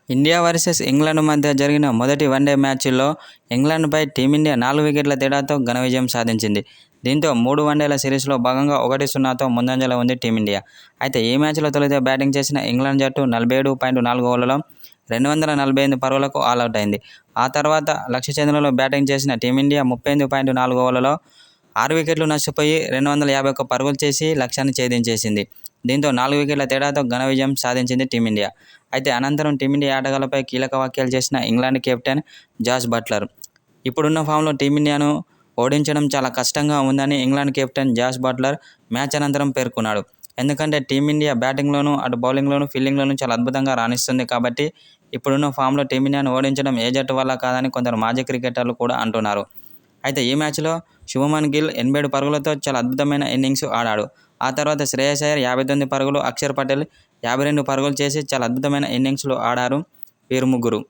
India versus England మధ్య జరిగిన మొదటి వన్డే మ్యాచ్లో ఇంగ్లాండ్పై టీమిండియా 4 వికెట్ల తేడాతో ఘన విజయం సాధించింది. దీంతో 3 వన్డేల సిరీస్లో భాగంగా 1-0తో ముందంజలో ఉంది టీమిండియా. అయితే ఈ మ్యాచ్లో తొలుత బ్యాటింగ్ చేసిన ఇంగ్లాండ్ జట్టు 47.4 ఓవర్లలో 248 పరుగులకు ఆలౌట్ అయింది. ఆ తర్వాత లక్ష్య ఛేదనలో బ్యాటింగ్ చేసిన టీమిండియా 38.4 ఓవర్లలో 6 వికెట్లు నష్టపోయి 251 పరుగులు చేసి లక్ష్యాన్ని ఛేదించేసింది. దీంతో 4 వికెట్ల తేడాతో ఘన విజయం సాధించింది టీమిండియా. అయితే అనంతరం టీమిండియా ఆటగాళ్లపై కీలక వ్యాఖ్యలు చేసిన ఇంగ్లాండ్ కెప్టెన్ జాస్ బట్లర్. ఇప్పుడున్న ఫామ్లో టీమిండియాను ఓడించడం చాలా కష్టంగా ఉందని England captain Jos Buttler match అనంతరం పేర్కొన్నాడు. ఎందుకంటే టీమిండియా బ్యాటింగ్లోనూ, అటు బౌలింగ్లోనూ, ఫీల్డింగ్లోనూ చాలా అద్భుతంగా రాణిస్తుంది కాబట్టి ఇప్పుడున్న ఫామ్లో టీమిండియాను ఓడించడం ఏ జట్టు వల్ల కాదని కొందరు మాజీ క్రికెటర్లు కూడా అంటున్నారు. అయితే ఈ మ్యాచ్లో శుభమన్ గిల్ 87 పరుగులతో చాలా అద్భుతమైన ఇన్నింగ్స్ ఆడాడు. ఆ తర్వాత శ్రేయస్ అయ్యర్ 59 పరుగులు, అక్షర్ పటేల్ 52 పరుగులు చేసి చాలా అద్భుతమైన ఇన్నింగ్స్లు ఆడారు వీరు ముగ్గురు.